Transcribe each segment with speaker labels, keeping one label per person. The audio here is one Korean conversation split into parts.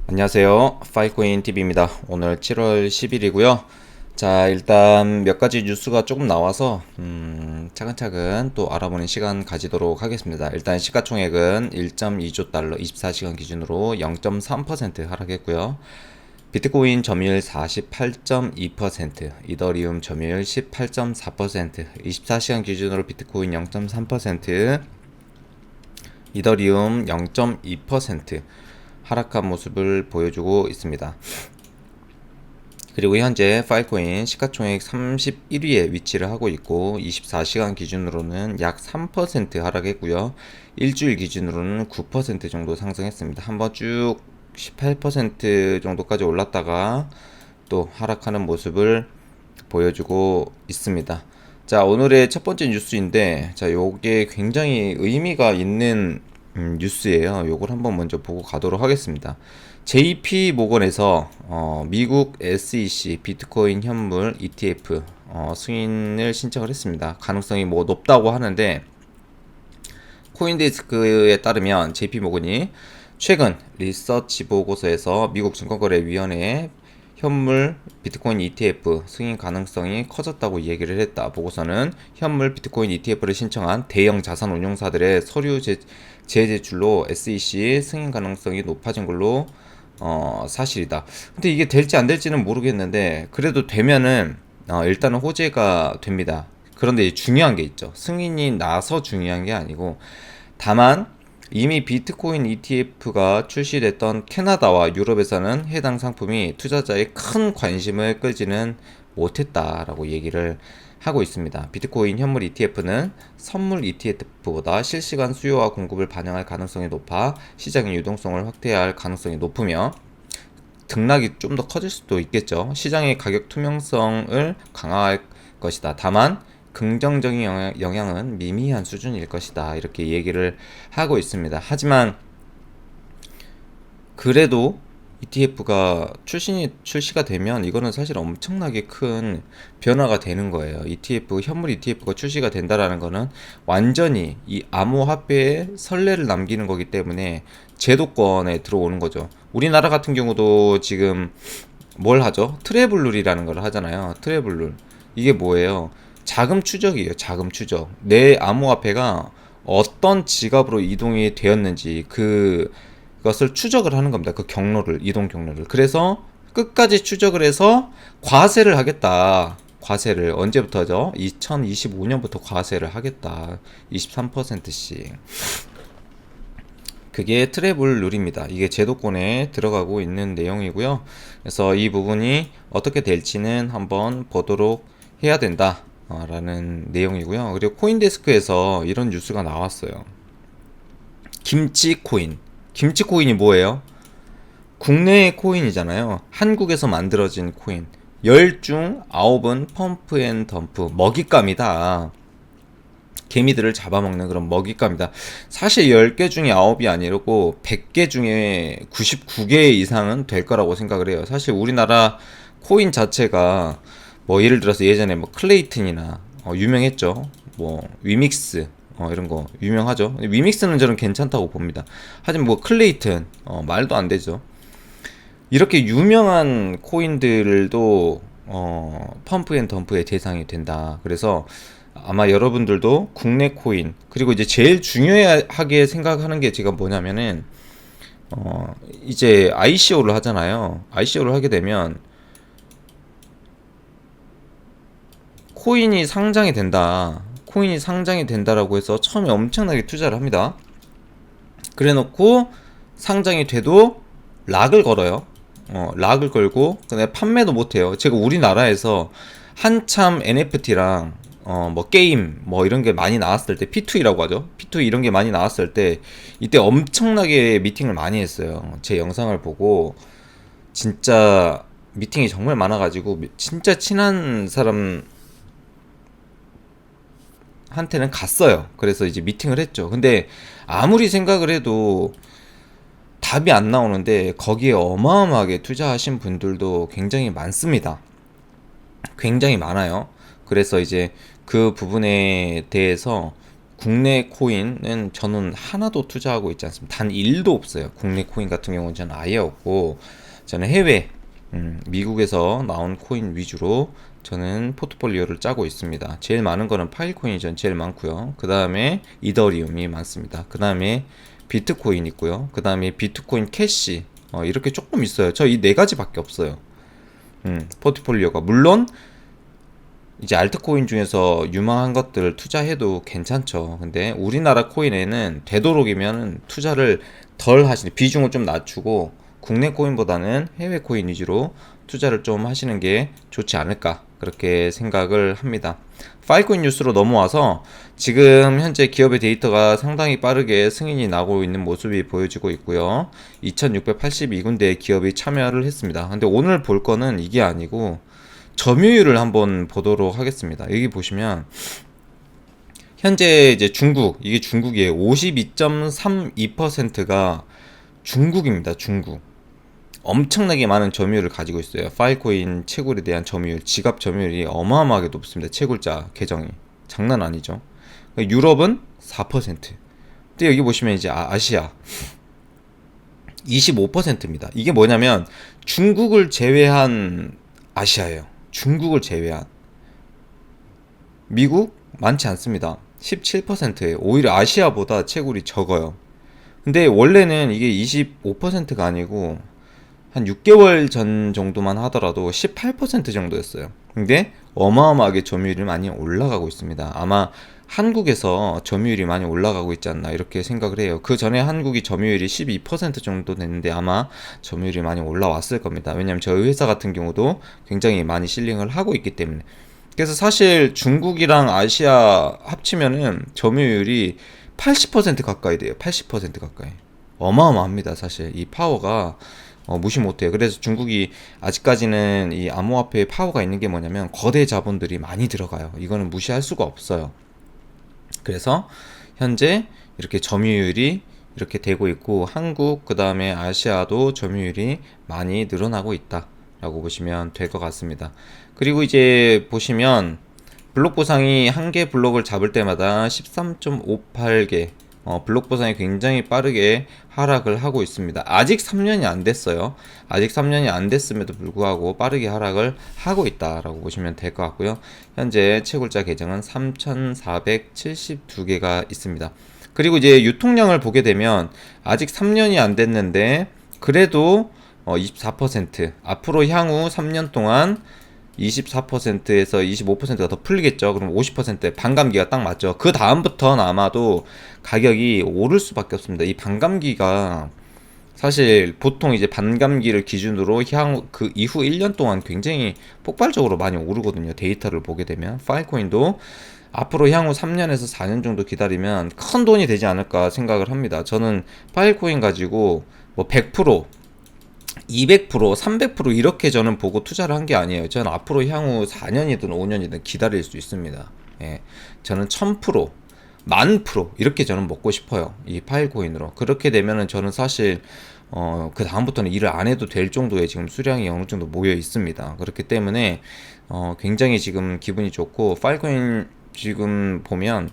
Speaker 1: 안녕하세요. 파이코인TV입니다. 오늘 7월 10일이고요. 자, 일단 몇 가지 뉴스가 조금 나와서 차근차근 또 알아보는 시간 가지도록 하겠습니다. 일단 시가총액은 1.2조 달러 24시간 기준으로 0.3% 하락했고요. 비트코인 점유율 48.2%, 이더리움 점유율 18.4%, 24시간 기준으로 비트코인 0.3%, 이더리움 0.2% 하락한 모습을 보여주고 있습니다. 그리고 현재 파이코인 시가총액 31위에 위치를 하고 있고 24시간 기준으로는 약 3% 하락했고요. 일주일 기준으로는 9% 정도 상승했습니다. 한번 쭉 18% 정도까지 올랐다가 또 하락하는 모습을 보여주고 있습니다. 자, 오늘의 첫 번째 뉴스인데, 자, 요게 굉장히 의미가 있는 뉴스예요. 요걸 한번 먼저 보고 가도록 하겠습니다. JP 모건에서 미국 SEC 비트코인 현물 ETF 승인을 신청을 했습니다. 가능성이 뭐 높다고 하는데, 코인데스크에 따르면 JP 모건이 최근 리서치 보고서에서 미국 증권거래위원회에 현물 비트코인 ETF 승인 가능성이 커졌다고 얘기를 했다. 보고서는 현물 비트코인 ETF를 신청한 대형 자산 운용사들의 서류 재제출로 SEC 승인 가능성이 높아진 걸로 사실이다. 근데 이게 될지 안 될지는 모르겠는데 그래도 되면은 일단은 호재가 됩니다. 그런데 중요한 게 있죠. 승인이 나서 중요한 게 아니고 다만 이미 비트코인 ETF가 출시됐던 캐나다와 유럽에서는 해당 상품이 투자자의 큰 관심을 끌지는 못했다라고 얘기를 하고 있습니다. 비트코인 현물 ETF는 선물 ETF보다 실시간 수요와 공급을 반영할 가능성이 높아 시장의 유동성을 확대해야 할 가능성이 높으며 등락이 좀 더 커질 수도 있겠죠. 시장의 가격 투명성을 강화할 것이다. 다만 긍정적인 영향은 미미한 수준일 것이다. 이렇게 얘기를 하고 있습니다. 하지만 그래도 ETF가 출시가 되면 이거는 사실 엄청나게 큰 변화가 되는 거예요. 현물 ETF가 출시가 된다라는 거는 완전히 이 암호화폐에 선례를 남기는 거기 때문에 제도권에 들어오는 거죠. 우리나라 같은 경우도 지금 뭘 하죠? 트래블룰이라는 걸 하잖아요. 트래블룰. 이게 뭐예요? 자금 추적이에요. 자금 추적. 내 암호화폐가 어떤 지갑으로 이동이 되었는지 그것을 추적을 하는 겁니다. 그 이동 경로를. 그래서 끝까지 추적을 해서 과세를 하겠다. 과세를 언제부터죠? 2025년부터 과세를 하겠다. 23%씩. 그게 트래블 룰입니다. 이게 제도권에 들어가고 있는 내용이고요. 그래서 이 부분이 어떻게 될지는 한번 보도록 해야 된다. 라는 내용이고요. 그리고 코인데스크에서 이런 뉴스가 나왔어요. 김치코인. 김치코인이 뭐예요? 국내의 코인이잖아요. 한국에서 만들어진 코인. 10중 9은 펌프앤덤프. 먹잇감이다. 개미들을 잡아먹는 그런 먹잇감이다. 사실 10개 중에 9이 아니고 100개 중에 99개 이상은 될 거라고 생각을 해요. 사실 우리나라 코인 자체가 뭐 예를 들어서 예전에 뭐 클레이튼이나 유명했죠. 뭐 위믹스 이런 거 유명하죠. 위믹스는 저는 괜찮다고 봅니다. 하지만 뭐 클레이튼 말도 안 되죠. 이렇게 유명한 코인들도 펌프앤덤프의 대상이 된다. 그래서 아마 여러분들도 국내 코인 그리고 이제 제일 중요하게 생각하는 게 제가 뭐냐면은 이제 ICO를 하잖아요. ICO를 하게 되면 코인이 상장이 된다라고 해서 처음에 엄청나게 투자를 합니다. 그래 놓고 상장이 돼도 락을 걸어요. 락을 걸고 근데 판매도 못해요. 제가 우리나라에서 한참 NFT랑 뭐 게임 뭐 이런 게 많이 나왔을 때 P2E라고 하죠. P2E 이런 게 많이 나왔을 때 이때 엄청나게 미팅을 많이 했어요. 제 영상을 보고 진짜 미팅이 정말 많아가지고 진짜 친한 사람 한테는 갔어요. 그래서 이제 미팅을 했죠. 근데 아무리 생각을 해도 답이 안 나오는데 거기에 어마어마하게 투자하신 분들도 굉장히 많습니다. 굉장히 많아요. 그래서 이제 그 부분에 대해서 국내 코인은 저는 하나도 투자하고 있지 않습니다. 단 1도 없어요. 국내 코인 같은 경우는 저는 아예 없고, 저는 해외, 미국에서 나온 코인 위주로 저는 포트폴리오를 짜고 있습니다. 제일 많은 거는 파일코인이 전 제일 많고요. 그 다음에 이더리움이 많습니다. 그 다음에 비트코인 있고요. 그 다음에 비트코인 캐시, 이렇게 조금 있어요. 저 이 네 가지밖에 없어요. 포트폴리오가. 물론 이제 알트코인 중에서 유망한 것들 투자해도 괜찮죠. 근데 우리나라 코인에는 되도록이면 투자를 덜 하시는, 비중을 좀 낮추고 국내 코인보다는 해외 코인 위주로 투자를 좀 하시는 게 좋지 않을까, 그렇게 생각을 합니다. 파일코인 뉴스로 넘어와서 지금 현재 기업의 데이터가 상당히 빠르게 승인이 나고 있는 모습이 보여지고 있고요. 2682군데의 기업이 참여를 했습니다. 근데 오늘 볼 거는 이게 아니고 점유율을 한번 보도록 하겠습니다. 여기 보시면 현재 이제 중국, 이게 중국이에요. 52.32%가 중국입니다. 중국. 엄청나게 많은 점유율을 가지고 있어요. 파일코인 채굴에 대한 점유율, 지갑 점유율이 어마어마하게 높습니다. 채굴자 계정이. 장난 아니죠. 유럽은 4%. 근데 여기 보시면 이제 아시아 25%입니다. 이게 뭐냐면 중국을 제외한 아시아예요. 중국을 제외한. 미국 많지 않습니다. 17%예요. 오히려 아시아보다 채굴이 적어요. 근데 원래는 이게 25%가 아니고 한 6개월 전 정도만 하더라도 18% 정도였어요. 근데 어마어마하게 점유율이 많이 올라가고 있습니다. 아마 한국에서 점유율이 많이 올라가고 있지 않나, 이렇게 생각을 해요. 그 전에 한국이 점유율이 12% 정도 됐는데 아마 점유율이 많이 올라왔을 겁니다. 왜냐면 저희 회사 같은 경우도 굉장히 많이 실링을 하고 있기 때문에. 그래서 사실 중국이랑 아시아 합치면은 점유율이 80% 가까이 돼요. 80% 가까이. 어마어마합니다. 사실 이 파워가 무시 못해요. 그래서 중국이 아직까지는 이 암호화폐의 파워가 있는 게 뭐냐면 거대 자본들이 많이 들어가요. 이거는 무시할 수가 없어요. 그래서 현재 이렇게 점유율이 이렇게 되고 있고, 한국 그 다음에 아시아도 점유율이 많이 늘어나고 있다 라고 보시면 될 것 같습니다. 그리고 이제 보시면 블록 보상이 한 개 블록을 잡을 때마다 13.58개, 블록 보상이 굉장히 빠르게 하락을 하고 있습니다. 아직 3년이 안 됐어요. 아직 3년이 안 됐음에도 불구하고 빠르게 하락을 하고 있다라고 보시면 될 것 같고요. 현재 채굴자 계정은 3,472개가 있습니다. 그리고 이제 유통량을 보게 되면 아직 3년이 안 됐는데 그래도 24%, 앞으로 향후 3년 동안 24%에서 25%가 더 풀리겠죠. 그럼 50% 반감기가 딱 맞죠. 그 다음부터는 아마도 가격이 오를 수밖에 없습니다. 이 반감기가 사실 보통 이제 반감기를 기준으로 향후 그 이후 1년 동안 굉장히 폭발적으로 많이 오르거든요. 데이터를 보게 되면 파일코인도 앞으로 향후 3년에서 4년 정도 기다리면 큰 돈이 되지 않을까 생각을 합니다. 저는 파일코인 가지고 뭐 100%, 200%, 300% 이렇게 저는 보고 투자를 한 게 아니에요. 저는 앞으로 향후 4년이든 5년이든 기다릴 수 있습니다. 예. 저는 1000%, 10,000% 이렇게 저는 먹고 싶어요. 이 파일코인으로. 그렇게 되면은 저는 사실 그 다음부터는 일을 안 해도 될 정도의 지금 수량이 어느 정도 모여 있습니다. 그렇기 때문에 굉장히 지금 기분이 좋고, 파일코인 지금 보면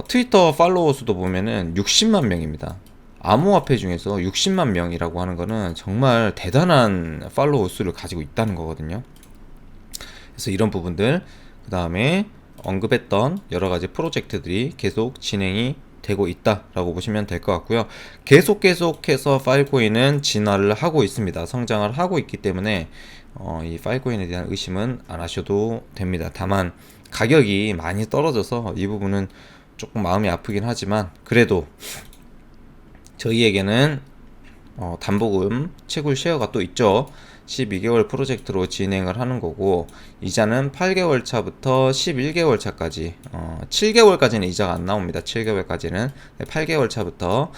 Speaker 1: 트위터 팔로워 수도 보면은 60만 명입니다. 암호화폐 중에서 60만 명이라고 하는 거는 정말 대단한 팔로워 수를 가지고 있다는 거거든요. 그래서 이런 부분들, 그 다음에 언급했던 여러 가지 프로젝트들이 계속 진행이 되고 있다라고 보시면 될 것 같고요. 계속해서 파일코인은 진화를 하고 있습니다. 성장을 하고 있기 때문에 이 파일코인에 대한 의심은 안 하셔도 됩니다. 다만 가격이 많이 떨어져서 이 부분은 조금 마음이 아프긴 하지만, 그래도 저희에게는 담보금 채굴 쉐어가 또 있죠. 12개월 프로젝트로 진행을 하는 거고, 이자는 8개월 차부터 11개월 차까지, 7개월까지는 이자가 안 나옵니다. 7개월까지는 8개월 차부터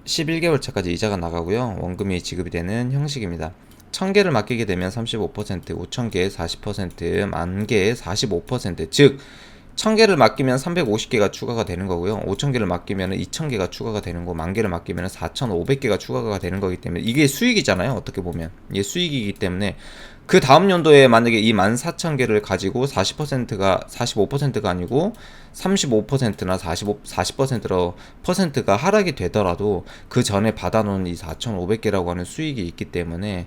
Speaker 1: 11개월 차까지 이자가 나가고요. 원금이 지급이 되는 형식입니다. 1000개를 맡기게 되면 35%, 5000개에 40%, 10,000개에 45%, 즉 1000개를 맡기면 350개가 추가가 되는 거고요. 5000개를 맡기면 2000개가 추가가 되는 거, 10,000개를 맡기면 4500개가 추가가 되는 거기 때문에 이게 수익이잖아요. 어떻게 보면 이게 수익이기 때문에 그 다음 연도에 만약에 이 14,000개를 가지고 40%가 45%가 아니고 35%나 40%로 퍼센트가 하락이 되더라도 그 전에 받아놓은 이 4,500개라고 하는 수익이 있기 때문에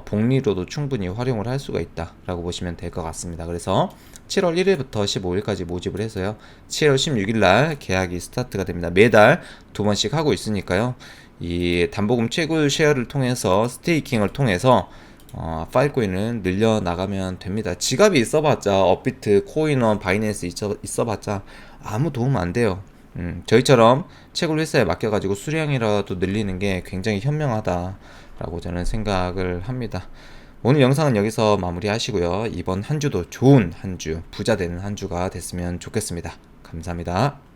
Speaker 1: 복리로도 충분히 활용을 할 수가 있다라고 보시면 될 것 같습니다. 그래서 7월 1일부터 15일까지 모집을 해서요. 7월 16일 날 계약이 스타트가 됩니다. 매달 두 번씩 하고 있으니까요. 이 담보금 채굴 쉐어를 통해서 스테이킹을 통해서 파일코인을 늘려나가면 됩니다. 지갑이 있어봤자 업비트, 코인원, 바이낸스 있어봤자 아무 도움 안 돼요. 저희처럼 채굴 회사에 맡겨가지고 수량이라도 늘리는 게 굉장히 현명하다라고 저는 생각을 합니다. 오늘 영상은 여기서 마무리하시고요. 이번 한 주도 좋은 한 주, 부자 되는 한 주가 됐으면 좋겠습니다. 감사합니다.